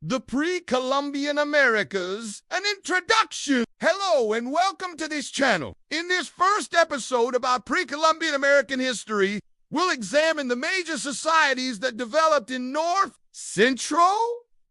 The Pre-Columbian Americas, an introduction. Hello and welcome to this channel. In this first episode about Pre-Columbian American history, we'll examine the major societies that developed in North, Central,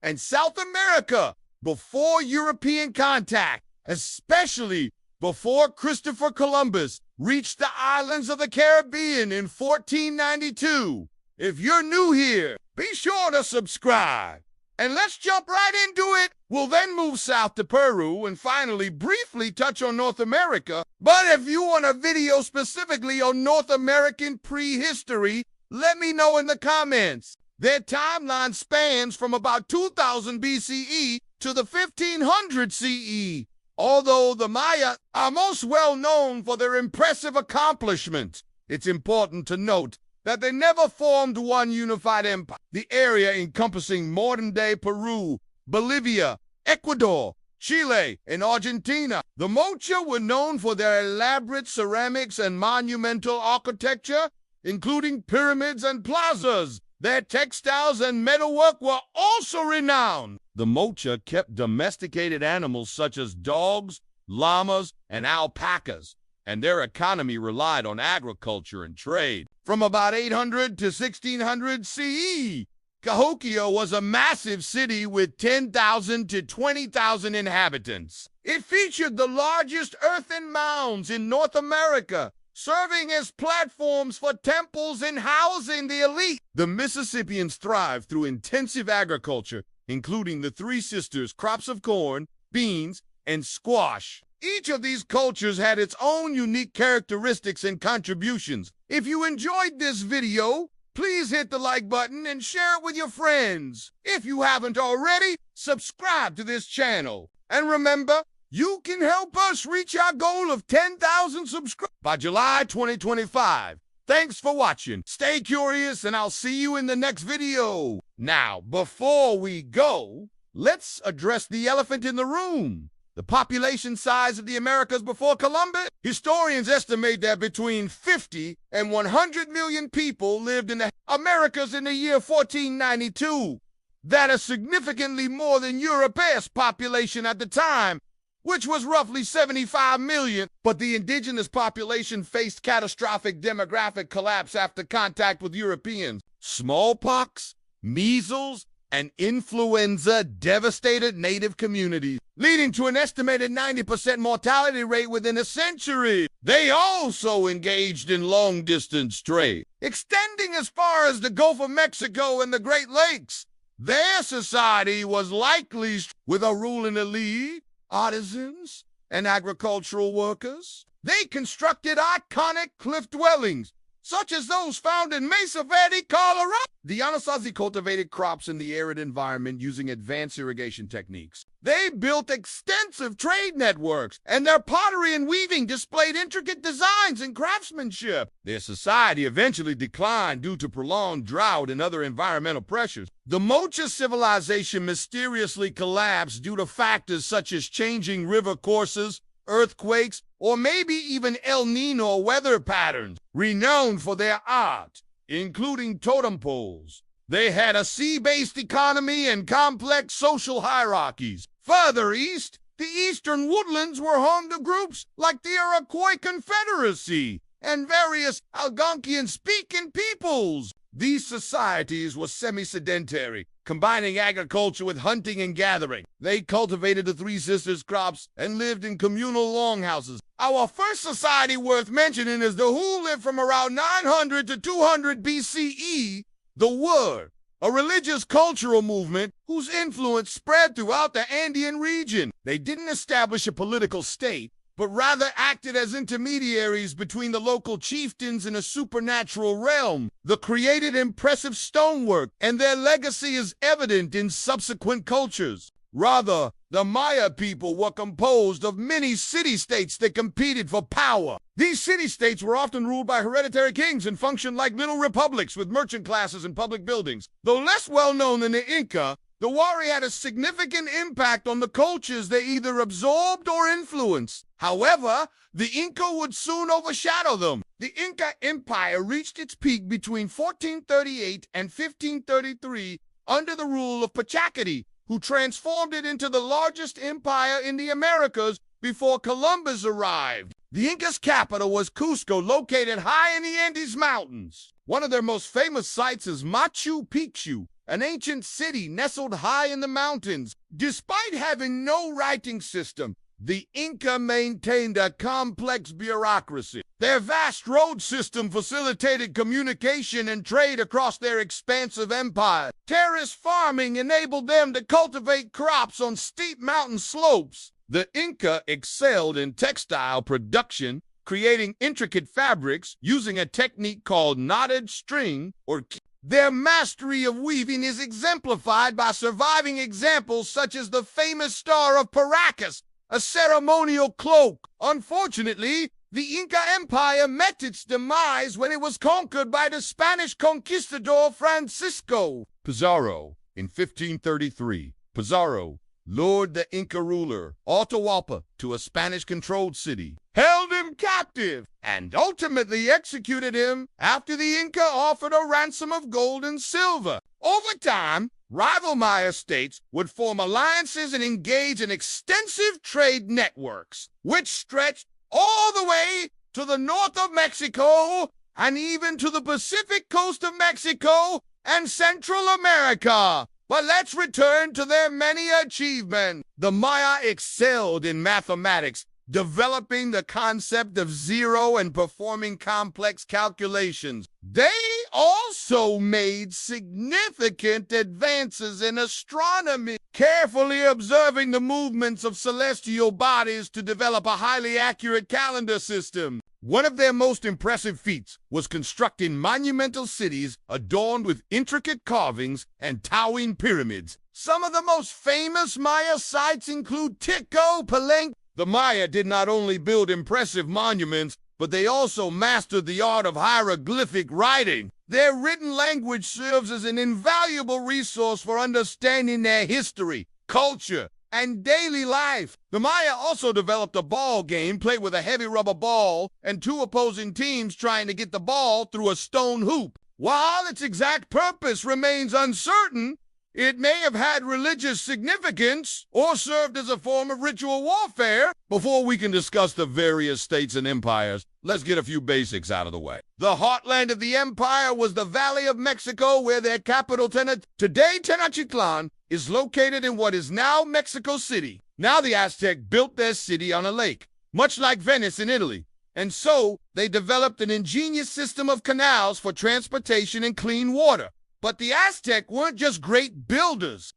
and South America before European contact, especially before Christopher Columbus reached the islands of the Caribbean in 1492. If you're new here, be sure to subscribe. And let's jump right into it. We'll then move south to Peru and finally briefly touch on North America. But if you want a video specifically on North American prehistory, let me know in the comments. Their timeline spans from about 2000 BCE to the 1500 CE. Although the Maya are most well known for their impressive accomplishments, it's important to note that they never formed one unified empire. The area encompassing modern-day Peru, Bolivia, Ecuador, Chile, and Argentina. The Mocha were known for their elaborate ceramics and monumental architecture, including pyramids and plazas. Their textiles and metalwork were also renowned. The Mocha kept domesticated animals such as dogs, llamas, and alpacas, and their economy relied on agriculture and trade. From about 800 to 1600 CE, Cahokia was a massive city with 10,000 to 20,000 inhabitants. It featured the largest earthen mounds in North America, serving as platforms for temples and housing the elite. The Mississippians thrived through intensive agriculture, including the Three Sisters crops of corn, beans, and squash. Each of these cultures had its own unique characteristics and contributions. If you enjoyed this video, please hit the like button and share it with your friends. If you haven't already, subscribe to this channel. And remember, you can help us reach our goal of 10,000 subscribers by July 2025. Thanks for watching. Stay curious, and I'll see you in the next video. Now, before we go, let's address the elephant in the room. The population size of the Americas before Columbus. Historians estimate that between 50 and 100 million people lived in the Americas in the year 1492. That is significantly more than Europe's population at the time, which was roughly 75 million. But the indigenous population faced catastrophic demographic collapse after contact with Europeans. Smallpox, measles, and influenza devastated native communities, leading to an estimated 90% mortality rate within a century. They also engaged in long-distance trade, extending as far as the Gulf of Mexico and the Great Lakes. Their society was likely with a ruling elite, artisans, and agricultural workers. They constructed iconic cliff dwellings, such as those found in Mesa Verde, Colorado. The Anasazi cultivated crops in the arid environment using advanced irrigation techniques. They built extensive trade networks, and their pottery and weaving displayed intricate designs and craftsmanship. Their society eventually declined due to prolonged drought and other environmental pressures. The Mocha civilization mysteriously collapsed due to factors such as changing river courses, earthquakes, or maybe even El Nino weather patterns. Renowned for their art, including totem poles, they had a sea-based economy and complex social hierarchies. Further east, the eastern woodlands were home to groups like the Iroquois Confederacy and various Algonquian-speaking peoples. These societies were semi-sedentary, combining agriculture with hunting and gathering. They cultivated the Three Sisters crops and lived in communal longhouses. Our first society worth mentioning is the who lived from around 900 to 200 BCE, the Word, a religious cultural movement whose influence spread throughout the Andean region. They didn't establish a political state, but rather acted as intermediaries between the local chieftains and a supernatural realm. They created impressive stonework, and their legacy is evident in subsequent cultures. Rather, the Maya people were composed of many city-states that competed for power. These city-states were often ruled by hereditary kings and functioned like little republics with merchant classes and public buildings. Though less well-known than the Inca, the Wari had a significant impact on the cultures they either absorbed or influenced. However, the Inca would soon overshadow them. The Inca Empire reached its peak between 1438 and 1533 under the rule of Pachacati, who transformed it into the largest empire in the Americas before Columbus arrived. The Incas' capital was Cusco, located high in the Andes Mountains. One of their most famous sites is Machu Picchu, an ancient city nestled high in the mountains. Despite having no writing system, the Inca maintained a complex bureaucracy. Their vast road system facilitated communication and trade across their expansive empire. Terraced farming enabled them to cultivate crops on steep mountain slopes. The Inca excelled in textile production, creating intricate fabrics using a technique called knotted string or Their mastery of weaving is exemplified by surviving examples such as the famous Star of Paracas, a ceremonial cloak. Unfortunately, the Inca Empire met its demise when it was conquered by the Spanish conquistador Francisco Pizarro in 1533. Pizarro lured the Inca ruler Atahualpa to a Spanish-controlled city, held him captive, and ultimately executed him after the Inca offered a ransom of gold and silver. Over time, rival Maya states would form alliances and engage in extensive trade networks, which stretched all the way to the north of Mexico and even to the Pacific coast of Mexico and Central America. But let's return to their many achievements. The Maya excelled in mathematics, developing the concept of zero and performing complex calculations. They also made significant advances in astronomy, carefully observing the movements of celestial bodies to develop a highly accurate calendar system. One of their most impressive feats was constructing monumental cities adorned with intricate carvings and towering pyramids. Some of the most famous Maya sites include Tenochtitlán. The Maya did not only build impressive monuments, but they also mastered the art of hieroglyphic writing. Their written language serves as an invaluable resource for understanding their history, culture, and daily life. The Maya also developed a ball game played with a heavy rubber ball and two opposing teams trying to get the ball through a stone hoop. While its exact purpose remains uncertain, it may have had religious significance or served as a form of ritual warfare. Before we can discuss the various states and empires, let's get a few basics out of the way. The heartland of the empire was the Valley of Mexico, where their capital, today Tenochtitlán, is located in what is now Mexico City. Now the Aztec built their city on a lake, much like Venice in Italy, and so they developed an ingenious system of canals for transportation and clean water. But the Aztec weren't just great builders.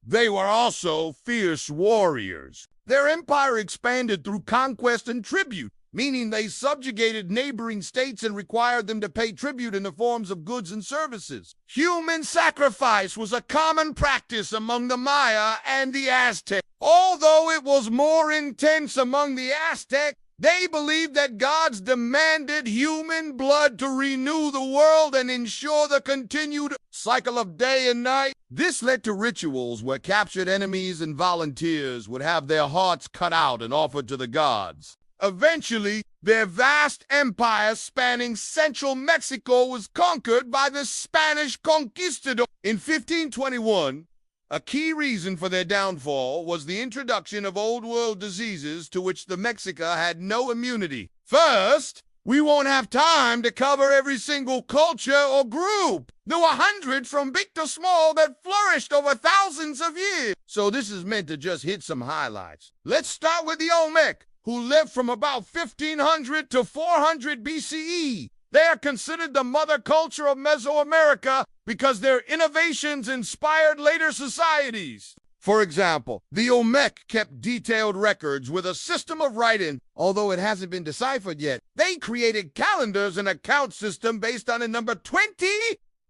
They were also fierce warriors. Their empire expanded through conquest and tribute, meaning they subjugated neighboring states and required them to pay tribute in the forms of goods and services. Human sacrifice was a common practice among the Maya and the Aztec. Although it was more intense among the Aztec, they believed that gods demanded human blood to renew the world and ensure the continued cycle of day and night. This led to rituals where captured enemies and volunteers would have their hearts cut out and offered to the gods. Eventually, their vast empire spanning central Mexico was conquered by the Spanish conquistador. In 1521, a key reason for their downfall was the introduction of Old World diseases to which the Mexica had no immunity. First, we won't have time to cover every single culture or group. There were hundreds from big to small that flourished over thousands of years. So this is meant to just hit some highlights. Let's start with the Olmec, who lived from about 1500 to 400 BCE. They are considered the mother culture of Mesoamerica because their innovations inspired later societies. For example, the Olmec kept detailed records with a system of writing, although it hasn't been deciphered yet. They created calendars and a count system based on the number 20.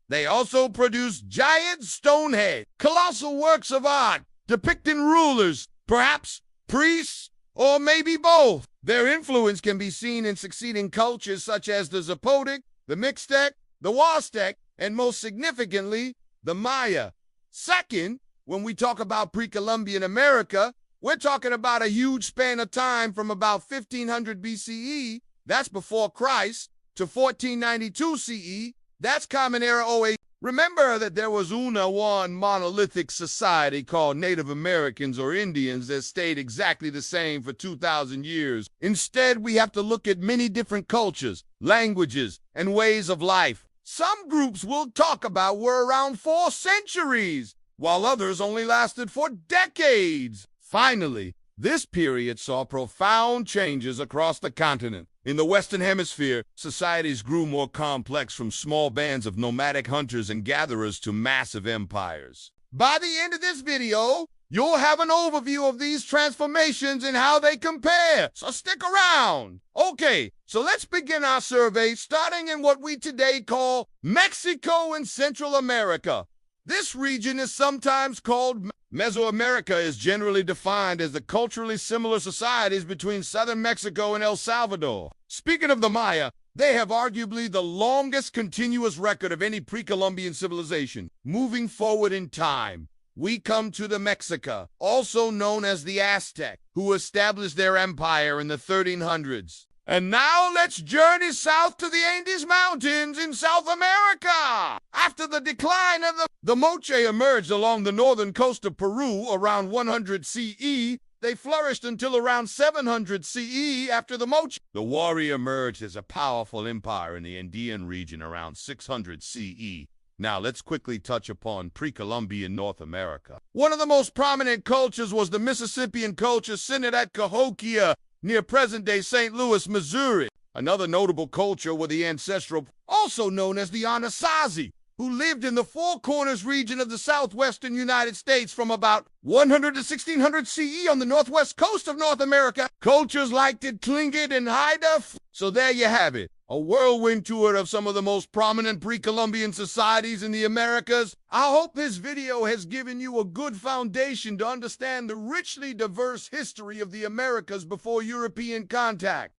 They also produced giant stone heads, colossal works of art depicting rulers, perhaps priests, or maybe both. Their influence can be seen in succeeding cultures such as the Zapotec, the Mixtec, the Huastec, and most significantly, the Maya. Second, when we talk about pre-Columbian America, we're talking about a huge span of time from about 1500 BCE, that's before Christ, to 1492 CE, that's Common Era 08. Remember that there was one monolithic society called Native Americans or Indians that stayed exactly the same for 2,000 years. Instead, we have to look at many different cultures, languages, and ways of life. Some groups we'll talk about were around 4 centuries, while others only lasted for decades. Finally, this period saw profound changes across the continent. In the Western Hemisphere, societies grew more complex, from small bands of nomadic hunters and gatherers to massive empires. By the end of this video, you'll have an overview of these transformations and how they compare, so stick around. Okay, so let's begin our survey, starting in what we today call Mexico and Central America. This region is sometimes called Mesoamerica, is generally defined as the culturally similar societies between southern Mexico and El Salvador. Speaking of the Maya, they have arguably the longest continuous record of any pre-Columbian civilization. Moving forward in time, we come to the Mexica, also known as the Aztec, who established their empire in the 1300s. And now let's journey south to the Andes Mountains in South America. After the decline of the Moche emerged along the northern coast of Peru around 100 CE, they flourished until around 700 CE after the Moche. The warrior emerged as a powerful empire in the Andean region around 600 CE. Now let's quickly touch upon pre-Columbian North America. One of the most prominent cultures was the Mississippian culture, centered at Cahokia, near present-day St. Louis, Missouri. Another notable culture were the Ancestral, also known as the Anasazi, who lived in the Four Corners region of the southwestern United States from about 100 to 1600 CE on the northwest coast of North America. Cultures like the Tlingit and Haida. So there you have it, a whirlwind tour of some of the most prominent pre-Columbian societies in the Americas. I hope this video has given you a good foundation to understand the richly diverse history of the Americas before European contact.